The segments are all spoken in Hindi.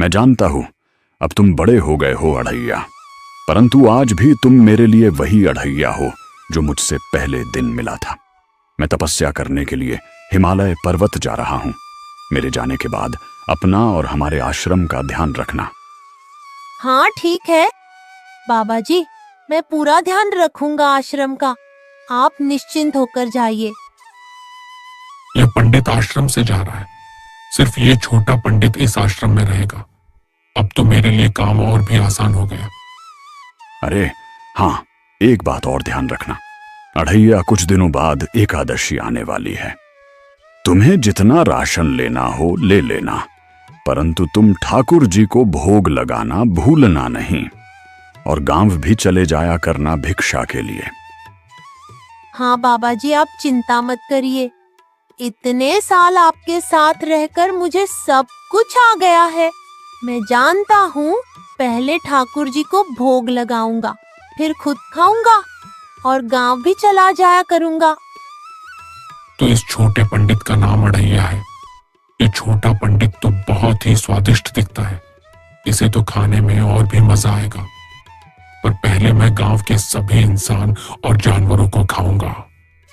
मैं जानता हूं अब तुम बड़े हो गए हो अढ़ैया, परंतु आज भी तुम मेरे लिए वही अढ़ैया हो जो मुझसे पहले दिन मिला था। मैं तपस्या करने के लिए हिमालय पर्वत जा रहा हूं। मेरे जाने के बाद अपना और हमारे आश्रम का ध्यान रखना। हाँ ठीक है बाबा जी, मैं पूरा ध्यान रखूंगा आश्रम का। आप निश्चिंत होकर जाइए। यह पंडित आश्रम से जा रहा है, सिर्फ ये छोटा पंडित इस आश्रम में रहेगा। अब तो मेरे लिए काम और भी आसान हो गया। अरे हाँ, एक बात और ध्यान रखना, अढ़ैया कुछ दिनों बाद एकादशी आने वाली है। तुम्हें जितना राशन लेना हो ले लेना, परंतु तुम ठाकुर जी को भोग लगाना भूलना नहीं, और गांव भी चले जाया करना भिक्षा के लिए। हाँ बाबा जी, आप चिंता मत करिए। इतने साल आपके साथ रहकर मुझे सब कुछ आ गया है। मैं जानता हूँ पहले ठाकुर जी को भोग लगाऊंगा, फिर खुद खाऊंगा और गांव भी चला जाया करूंगा। तो इस छोटे पंडित का नाम अढ़ैया है। ये छोटा पंडित तो बहुत ही स्वादिष्ट दिखता है, इसे तो खाने में और भी मजा आएगा। पर पहले मैं गांव के सभी इंसान और जानवरों को खाऊंगा,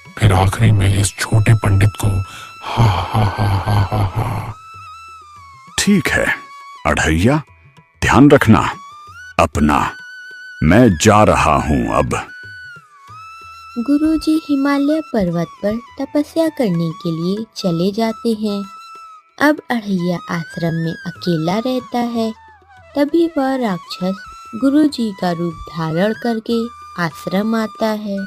फिर आखिरी में इस छोटे पंडित को। हा हा हा हा हा हा। ठीक है अढ़ैया, ध्यान रखना अपना। मैं जा रहा हूं अब। गुरुजी हिमालय पर्वत पर तपस्या करने के लिए चले जाते हैं। अब अढ़ैया आश्रम में अकेला रहता है। तभी वह राक्षस गुरुजी का रूप धारण करके आश्रम आता है।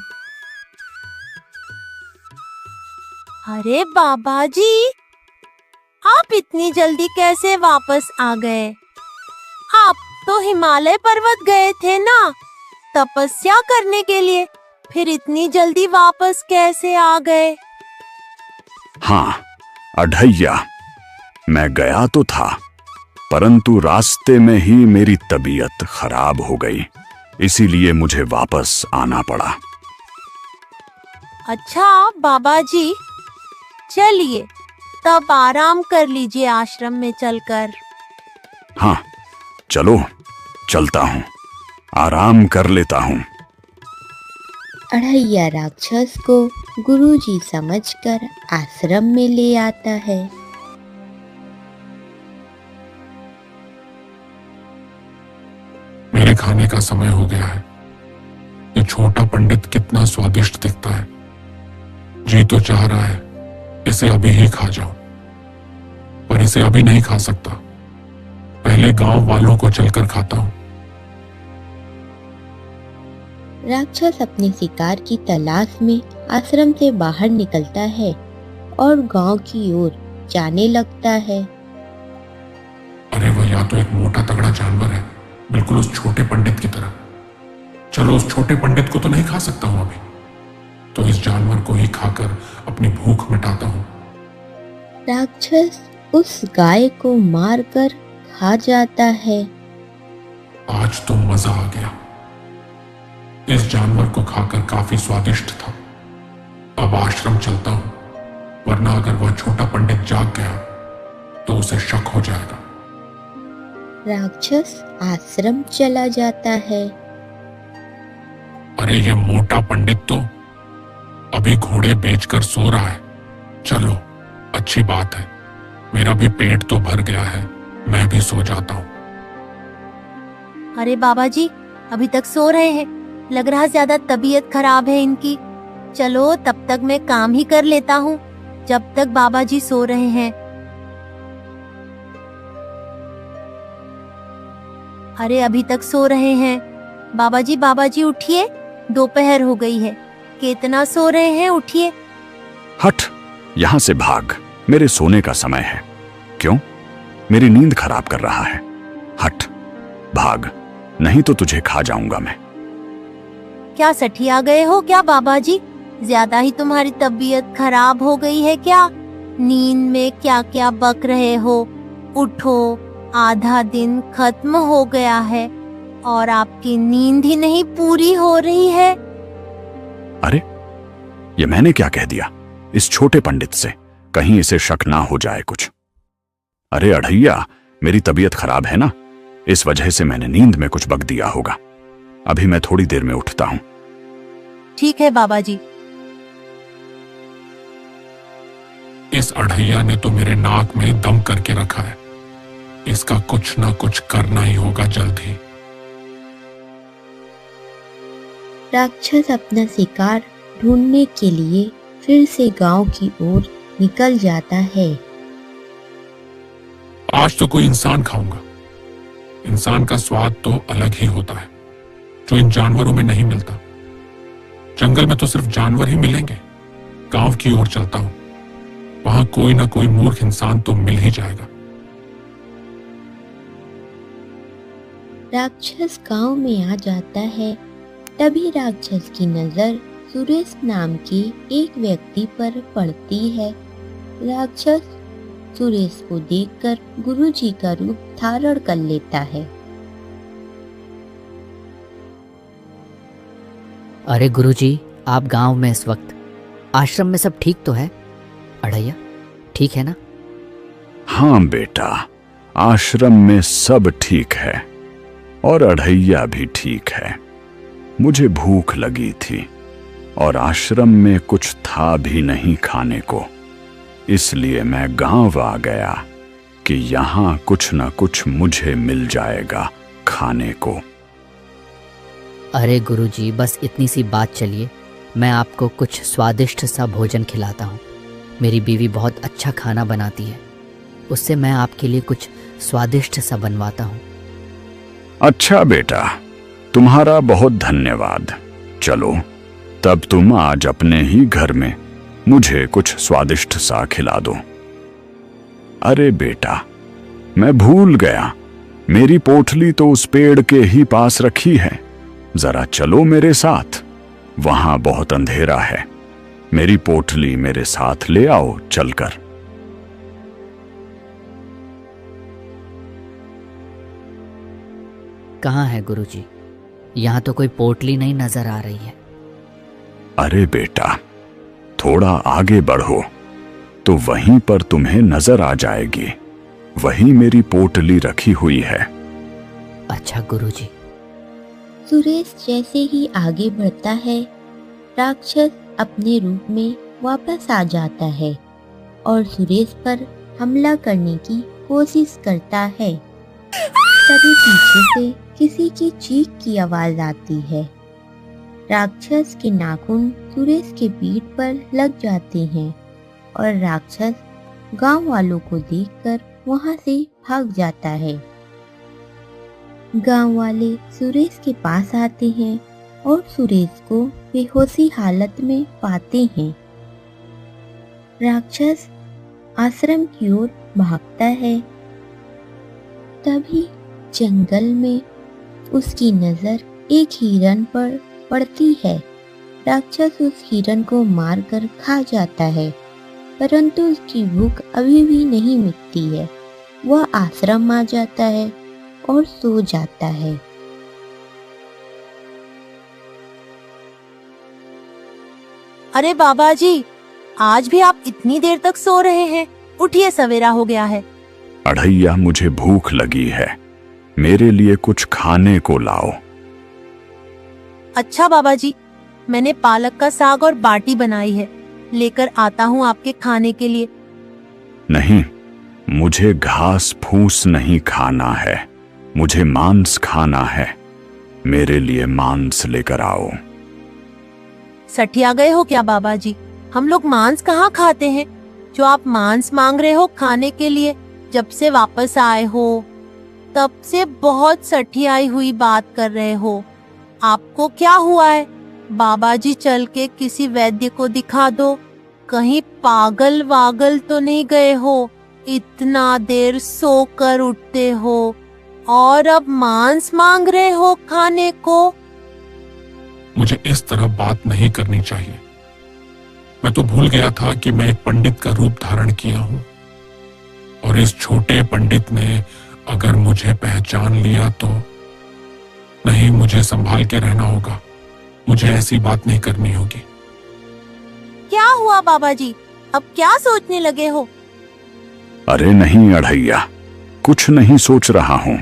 अरे बाबा जी, आप इतनी जल्दी कैसे वापस आ गए? आप तो हिमालय पर्वत गए थे ना तपस्या करने के लिए, फिर इतनी जल्दी वापस कैसे आ गए? हाँ अढ़ैया, मैं गया तो था, परंतु रास्ते में ही मेरी तबीयत खराब हो गई, इसीलिए मुझे वापस आना पड़ा। अच्छा बाबा जी, चलिए तब आराम कर लीजिए आश्रम में चलकर। हाँ चलो, चलता हूँ, आराम कर लेता हूँ। अढ़ैया राक्षस को गुरुजी समझकर आश्रम में ले आता है। मेरे खाने का समय हो गया है। ये छोटा पंडित कितना स्वादिष्ट दिखता है। जी तो चाह रहा है इसे अभी ही खा जाऊं, पर इसे अभी नहीं खा सकता। पहले गांव वालों को चलकर खाता हूं। राक्षस अपने शिकार की तलाश में आश्रम से बाहर निकलता है और गांव की ओर जाने लगता है। अरे वह या तो एक मोटा तगड़ा जानवर है, बिल्कुल उस छोटे पंडित की तरह। चलो उस छोटे पंडित को तो नहीं खा सकता हूं अभी, तो इस जानवर को ही खाकर अपनी भूख मिटाता हूं। राक्षस उस गाय को मारकर खा जाता है। आज तो मजा आ गया। इस जानवर को खाकर काफी स्वादिष्ट था। अब आश्रम चलता हूं, वरना अगर वह छोटा पंडित जाग गया तो उसे शक हो जाएगा। राक्षस आश्रम चला जाता है। अरे ये मोटा पंडित तो अभी घोड़े बेचकर सो रहा है। चलो अच्छी बात है, मेरा भी पेट तो भर गया है, मैं भी सो जाता हूँ। अरे बाबा जी, अभी तक सो रहे हैं, लग रहा ज्यादा तबीयत खराब है इनकी। चलो तब तक मैं काम ही कर लेता हूँ जब तक बाबा जी सो रहे हैं। अरे अभी तक सो रहे हैं। बाबा जी उठिए, दोपहर हो गई है। कितना सो रहे हैं, उठिए। हट, यहां से भाग, मेरे सोने का समय है। क्यों? मेरी नींद खराब कर रहा है। हट, भाग, नहीं तो तुझे खा जाऊंगा मैं। क्या सठिया गए हो क्या बाबा जी? ज्यादा ही तुम्हारी तबीयत खराब हो गई है क्या? नींद में क्या क्या बक रहे हो? उठो, आधा दिन खत्म हो गया है और आपकी नींद ही नहीं पूरी हो रही है। अरे ये मैंने क्या कह दिया इस छोटे पंडित से? कहीं इसे शक ना हो जाए कुछ। अरे अढ़ैया, मेरी तबीयत खराब है ना, इस वजह से मैंने नींद में कुछ बक दिया होगा। अभी मैं थोड़ी देर में उठता हूं। ठीक है बाबा जी। इस अढ़ैया ने तो मेरे नाक में दम करके रखा है, इसका कुछ ना कुछ करना ही होगा जल्द ही। राक्षस अपना शिकार ढूंढने के लिए फिर से गांव की ओर निकल जाता है। आज तो कोई इंसान खाऊंगा। इंसान का स्वाद तो अलग ही होता है, जो इन जानवरों में नहीं मिलता। जंगल में तो सिर्फ जानवर ही मिलेंगे। गांव की ओर चलता हूं, वहां कोई ना कोई मूर्ख इंसान तो मिल ही जाएगा। राक्षस गांव में आ जाता है। तभी राक्षस की नजर सुरेश नाम के एक व्यक्ति पर पड़ती है। राक्षस सुरेश को देखकर गुरुजी का रूप धारण कर लेता है। अरे गुरुजी, आप गांव में इस वक्त? आश्रम में सब ठीक तो है? अढ़ैया ठीक है ना? हाँ बेटा, आश्रम में सब ठीक है और अढ़ैया भी ठीक है। मुझे भूख लगी थी और आश्रम में कुछ था भी नहीं खाने को, इसलिए मैं गांव आ गया कि यहाँ कुछ न कुछ मुझे मिल जाएगा खाने को। अरे गुरुजी, बस इतनी सी बात चलिए, मैं आपको कुछ स्वादिष्ट सा भोजन खिलाता हूँ। मेरी बीवी बहुत अच्छा खाना बनाती है, उससे मैं आपके लिए कुछ स्वादिष्ट सा बनवाता हूँ। अच्छा बेटा, तुम्हारा बहुत धन्यवाद। चलो तब तुम आज अपने ही घर में मुझे कुछ स्वादिष्ट सा खिला दो। अरे बेटा, मैं भूल गया, मेरी पोटली तो उस पेड़ के ही पास रखी है। जरा चलो मेरे साथ, वहां बहुत अंधेरा है। मेरी पोटली मेरे साथ ले आओ चलकर। कहाँ है गुरुजी? यहाँ तो कोई पोटली नहीं नजर आ रही है। अरे बेटा, थोड़ा आगे बढ़ो तो वहीं पर तुम्हें नजर आ जाएगी। वहीं मेरी पोटली रखी हुई है। अच्छा गुरुजी। सुरेश जैसे ही आगे बढ़ता है, राक्षस अपने रूप में वापस आ जाता है और सुरेश पर हमला करने की कोशिश करता है। तभी पीछे से किसी की चीख की आवाज आती है। राक्षस के नाखून सुरेश के पीठ पर लग जाते हैं और राक्षस गांव वालों को देखकर वहां से भाग जाता है। गांव वाले सुरेश के पास आते हैं और सुरेश को बेहोशी हालत में पाते हैं। राक्षस आश्रम की ओर भागता है। तभी जंगल में उसकी नजर एक हिरन पर पड़ती है। राक्षस उस हिरन को मारकर खा जाता है, परंतु उसकी भूख अभी भी नहीं मिटती है। वह आश्रम आ जाता है और सो जाता है। अरे बाबा जी, आज भी आप इतनी देर तक सो रहे हैं? उठिए, सवेरा हो गया है। अढ़ैया, मुझे भूख लगी है, मेरे लिए कुछ खाने को लाओ। अच्छा बाबा जी, मैंने पालक का साग और बाटी बनाई है, लेकर आता हूँ आपके खाने के लिए। नहीं, मुझे घास फूस नहीं खाना है, मुझे मांस खाना है। मेरे लिए मांस लेकर आओ। सठिया गए हो क्या बाबा जी? हम लोग मांस कहाँ खाते हैं? जो आप मांस मांग रहे हो खाने के लिए, जब से वापस आए हो तब से बहुत सठियाई हुई बात कर रहे हो। आपको क्या हुआ है? बाबा जी, चल के किसी वैद्य को दिखा दो। कहीं पागल वागल तो नहीं गए हो? इतना देर सोकर उठते हो और अब मांस मांग रहे हो खाने को। मुझे इस तरह बात नहीं करनी चाहिए। मैं तो भूल गया था कि मैं एक पंडित का रूप धारण किया हूं, और इस छोटे पंडित ने अगर मुझे पहचान लिया तो नहीं, मुझे संभाल के रहना होगा। मुझे ऐसी बात नहीं करनी होगी। क्या हुआ बाबा जी? अब क्या सोचने लगे हो? अरे नहीं अढ़ैया, कुछ नहीं सोच रहा हूं।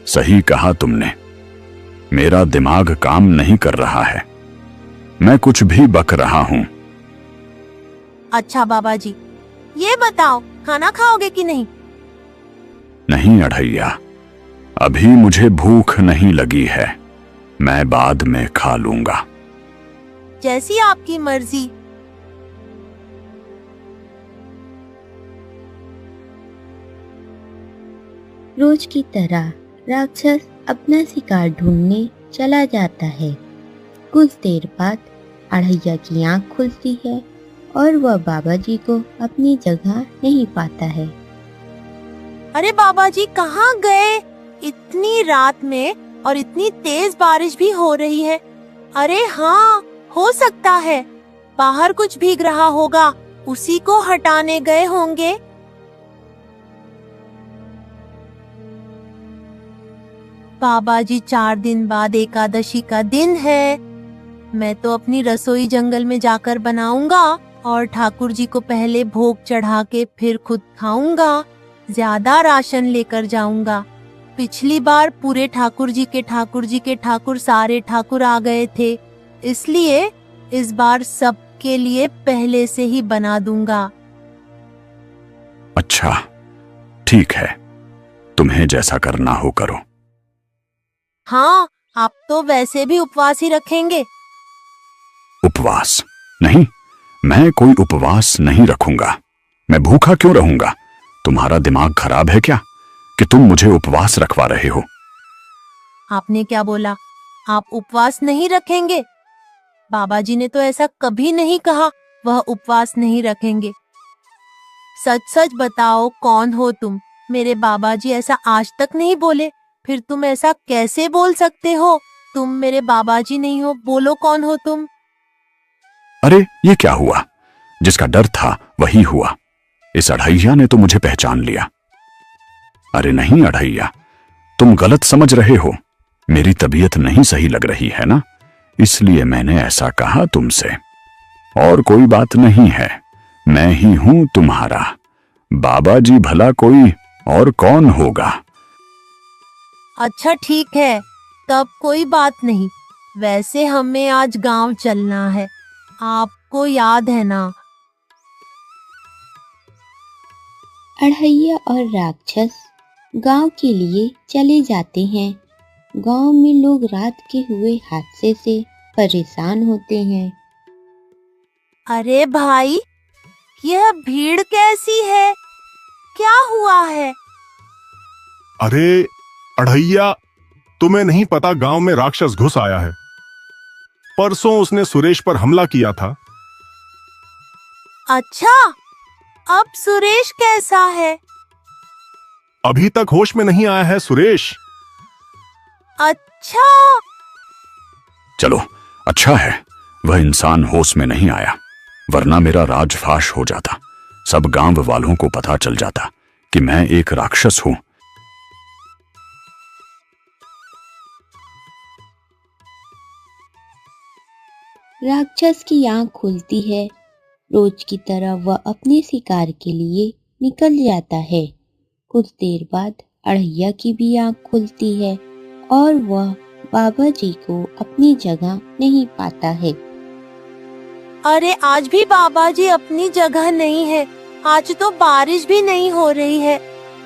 सही कहा तुमने, मेरा दिमाग काम नहीं कर रहा है। मैं कुछ भी बक रहा हूं। अच्छा बाबा जी, ये बताओ खाना खाओगे कि नहीं? नहीं अढ़ैया, अभी मुझे भूख नहीं लगी है। मैं बाद में खा लूंगा। जैसी आपकी मर्जी। रोज की तरह राक्षस अपना शिकार ढूंढने चला जाता है। कुछ देर बाद अढ़ैया की आंख खुलती है और वह बाबा जी को अपनी जगह नहीं पाता है। अरे बाबा जी कहाँ गए? इतनी रात में और इतनी तेज बारिश भी हो रही है। अरे हाँ, हो सकता है बाहर कुछ भीग रहा होगा, उसी को हटाने गए होंगे। बाबा जी 4 दिन बाद एकादशी का दिन है। मैं तो अपनी रसोई जंगल में जाकर बनाऊंगा और ठाकुर जी को पहले भोग चढ़ा के फिर खुद खाऊंगा। ज्यादा राशन लेकर जाऊंगा। पिछली बार पूरे ठाकुर जी के ठाकुर सारे ठाकुर आ गए थे, इसलिए इस बार सबके लिए पहले से ही बना दूंगा। अच्छा, ठीक है, तुम्हें जैसा करना हो करो। हाँ, आप तो वैसे भी उपवास ही रखेंगे। उपवास नहीं, मैं कोई उपवास नहीं रखूंगा। मैं भूखा क्यों रहूंगा? तुम्हारा दिमाग खराब है क्या कि तुम मुझे उपवास रखवा रहे हो? आपने क्या बोला? आप उपवास नहीं रखेंगे? बाबा जी ने तो ऐसा कभी नहीं कहा वह उपवास नहीं रखेंगे। सच सच बताओ, कौन हो तुम? मेरे बाबा जी ऐसा आज तक नहीं बोले, फिर तुम ऐसा कैसे बोल सकते हो? तुम मेरे बाबा जी नहीं हो, बोलो कौन हो तुम? अरे ये क्या हुआ? जिसका डर था वही हुआ। इस अढ़ैया ने तो मुझे पहचान लिया। अरे नहीं अढ़ैया, तुम गलत समझ रहे हो। मेरी तबीयत नहीं सही लग रही है ना, इसलिए मैंने ऐसा कहा तुमसे। और कोई बात नहीं है, मैं ही हूं तुम्हारा बाबा जी, भला कोई और कौन होगा? अच्छा ठीक है, तब कोई बात नहीं। वैसे हमें आज गांव चलना है, आपको याद है ना? अढ़ैया और राक्षस गांव के लिए चले जाते हैं। गांव में लोग रात के हुए हादसे से परेशान होते हैं। अरे भाई, यह भीड़ कैसी है? क्या हुआ है? अरे अढ़ैया, तुम्हें नहीं पता गांव में राक्षस घुस आया है। परसों उसने सुरेश पर हमला किया था। अच्छा, अब सुरेश कैसा है? अभी तक होश में नहीं आया है सुरेश। अच्छा, चलो अच्छा है वह इंसान होश में नहीं आया, वरना मेरा राजफाश हो जाता। सब गांव वालों को पता चल जाता कि मैं एक राक्षस हूं। राक्षस की आंख खुलती है। रोज की तरह वह अपने शिकार के लिए निकल जाता है। कुछ देर बाद अढ़ैया की भी आंख खुलती है और वह बाबा जी को अपनी जगह नहीं पाता है। अरे आज भी बाबा जी अपनी जगह नहीं है। आज तो बारिश भी नहीं हो रही है,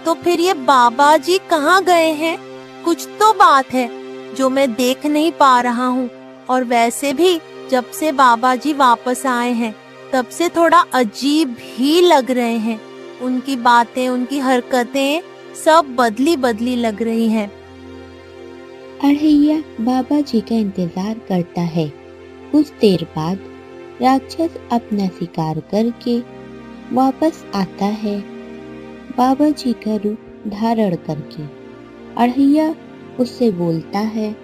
तो फिर ये बाबा जी कहाँ गए हैं? कुछ तो बात है जो मैं देख नहीं पा रहा हूँ। और वैसे भी जब से बाबा जी वापस आए हैं, तब से थोड़ा अजीब ही लग रहे हैं। उनकी बातें, उनकी हरकतें सब बदली बदली लग रही हैं। अढ़ैया बाबा जी का इंतजार करता है। कुछ देर बाद राक्षस अपना शिकार करके वापस आता है, बाबा जी का रूप धारण करके। अढ़ैया उससे बोलता है,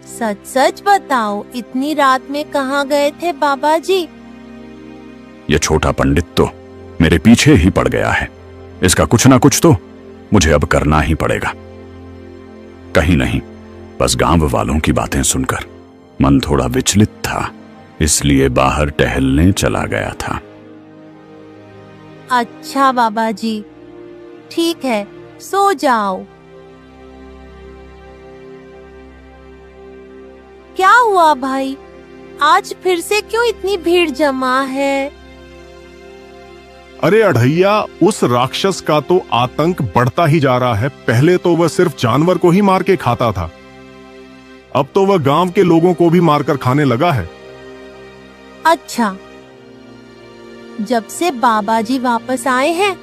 सच सच बताओ, इतनी रात में कहाँ गए थे बाबा जी? ये छोटा पंडित तो मेरे पीछे ही पड़ गया है। इसका कुछ ना कुछ तो मुझे अब करना ही पड़ेगा। कहीं नहीं, बस गांव वालों की बातें सुनकर मन थोड़ा विचलित था, इसलिए बाहर टहलने चला गया था। अच्छा बाबा जी, ठीक है, सो जाओ। क्या हुआ भाई? आज फिर से क्यों इतनी भीड़ जमा है? अरे अढ़ैया, उस राक्षस का तो आतंक बढ़ता ही जा रहा है। पहले तो वह सिर्फ जानवर को ही मार के खाता था, अब तो वह गांव के लोगों को भी मारकर खाने लगा है। अच्छा, जब से बाबा जी वापस आए हैं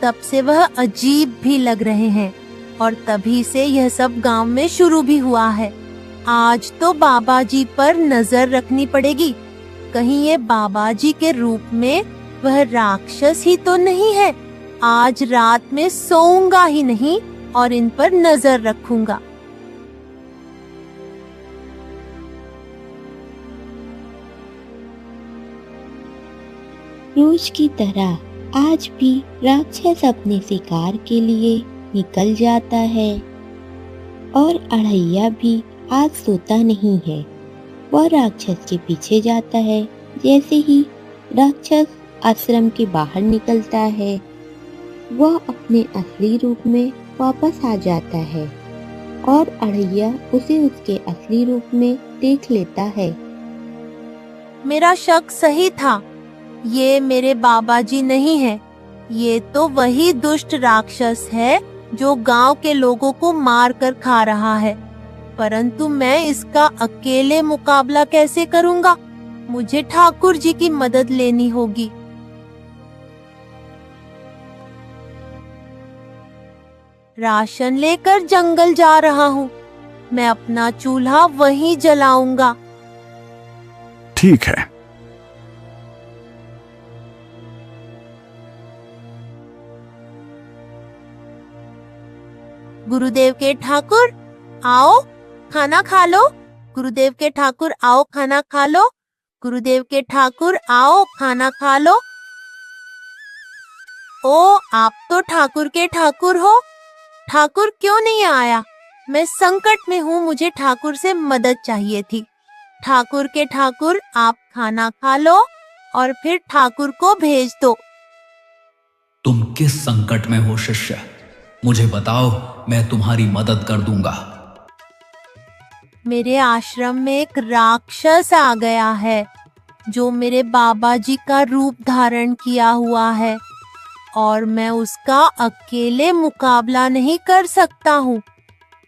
तब से वह अजीब भी लग रहे हैं और तभी से यह सब गांव में शुरू भी हुआ है। आज तो बाबा जी पर नजर रखनी पड़ेगी, कहीं ये बाबा जी के रूप में वह राक्षस ही तो नहीं है। आज रात में सोऊंगा ही नहीं और इन पर नजर रखूंगा। रोज की तरह आज भी राक्षस अपने शिकार के लिए निकल जाता है और अढ़ैया भी आज सोता नहीं है। वह राक्षस के पीछे जाता है। जैसे ही राक्षस आश्रम के बाहर निकलता है, वह अपने असली रूप में वापस आ जाता है और अढ़ैया उसे उसके असली रूप में देख लेता है। मेरा शक सही था, ये मेरे बाबा जी नहीं है, ये तो वही दुष्ट राक्षस है जो गांव के लोगों को मार कर खा रहा है। परंतु मैं इसका अकेले मुकाबला कैसे करूंगा? मुझे ठाकुर जी की मदद लेनी होगी। राशन लेकर जंगल जा रहा हूँ, मैं अपना चूल्हा वहीं जलाऊंगा। ठीक है। गुरुदेव के ठाकुर आओ खाना खा लो। गुरुदेव के ठाकुर आओ खाना खा लो। गुरुदेव के ठाकुर आओ खाना खा लो। ओ, आप तो ठाकुर के ठाकुर हो। ठाकुर क्यों नहीं आया? मैं संकट में हूँ, मुझे ठाकुर से मदद चाहिए थी। ठाकुर के ठाकुर आप खाना खा लो और फिर ठाकुर को भेज दो। तुम किस संकट में हो शिष्य? मुझे बताओ, मैं तुम्हारी मदद कर दूंगा। मेरे आश्रम में एक राक्षस आ गया है जो मेरे बाबा जी का रूप धारण किया हुआ है और मैं उसका अकेले मुकाबला नहीं कर सकता हूँ।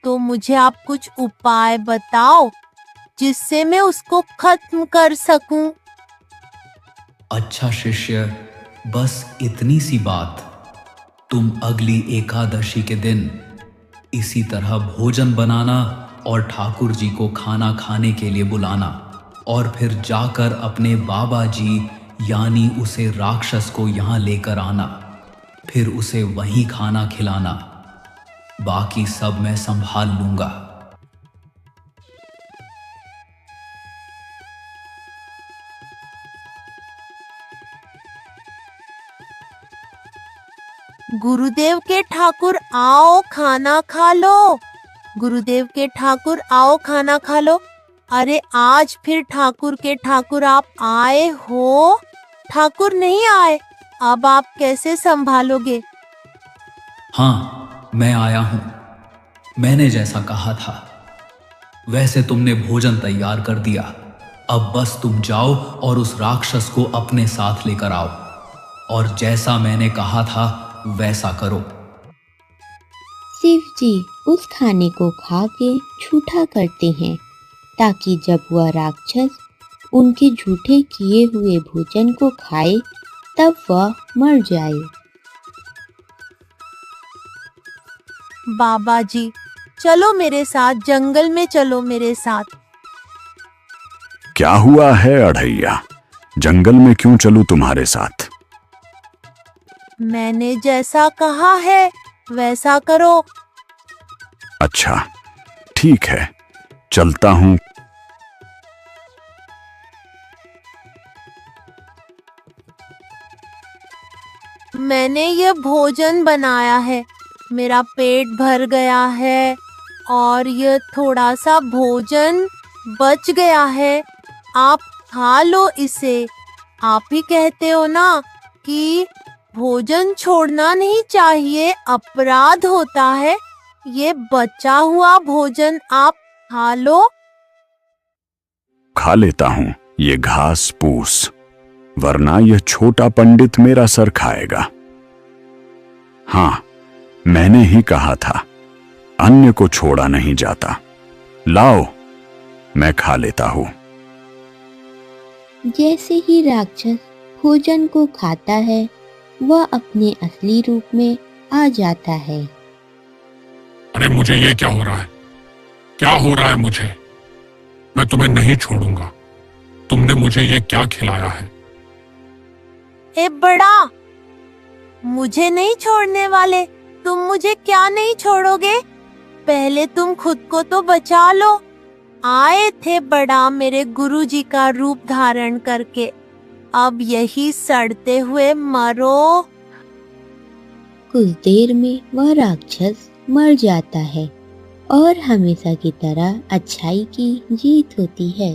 तो मुझे आप कुछ उपाय बताओ जिससे मैं उसको खत्म कर सकूं। अच्छा शिष्य, बस इतनी सी बात। तुम अगली एकादशी के दिन इसी तरह भोजन बनाना और ठाकुर जी को खाना खाने के लिए बुलाना और फिर जाकर अपने बाबा जी यानी उसे राक्षस को यहाँ लेकर आना, फिर उसे वहीं खाना खिलाना। बाकी सब मैं संभाल लूंगा। गुरुदेव के ठाकुर आओ खाना खा लो। गुरुदेव के ठाकुर आओ खाना खा लो। अरे आज फिर ठाकुर के ठाकुर आप आए हो? ठाकुर नहीं आए, अब आप कैसे संभालोगे? हाँ, मैं आया हूं। मैंने जैसा कहा था वैसे तुमने भोजन तैयार कर दिया। अब बस तुम जाओ और उस राक्षस को अपने साथ लेकर आओ और जैसा मैंने कहा था वैसा करो। शिव जी उस खाने को खा के झूठा करते हैं ताकि जब वह राक्षस उनके झूठे किए हुए भोजन को खाए तब वह मर जाए। बाबा जी चलो मेरे साथ, जंगल में चलो मेरे साथ। क्या हुआ है अढ़ैया? जंगल में क्यों चलूं तुम्हारे साथ? मैंने जैसा कहा है वैसा करो। अच्छा ठीक है, चलता हूं। मैंने ये भोजन बनाया है, मेरा पेट भर गया है और ये थोड़ा सा भोजन बच गया है। आप खा लो इसे। आप ही कहते हो ना कि भोजन छोड़ना नहीं चाहिए, अपराध होता है। ये बचा हुआ भोजन आप खा लो। खा लेता हूं ये घास फूस, वरना यह छोटा पंडित मेरा सर खाएगा। हाँ, मैंने ही कहा था, अन्य को छोड़ा नहीं जाता। लाओ, मैं खा लेता हूं। जैसे ही राक्षस भोजन को खाता है, वह अपने असली रूप में आ जाता है। अरे मुझे ये क्या हो रहा है? क्या हो रहा है मुझे? मैं तुम्हें नहीं छोड़ूंगा। तुमने मुझे ये क्या खिलाया है? ए बड़ा, मुझे नहीं छोड़ने वाले। तुम मुझे क्या नहीं छोड़ोगे? पहले तुम खुद को तो बचा लो। आए थे बड़ा मेरे गुरुजी का रूप धारण करके, अब यही सड़ते हुए मरो। कुछ देर में वह राक्षस मर जाता है और हमेशा की तरह अच्छाई की जीत होती है।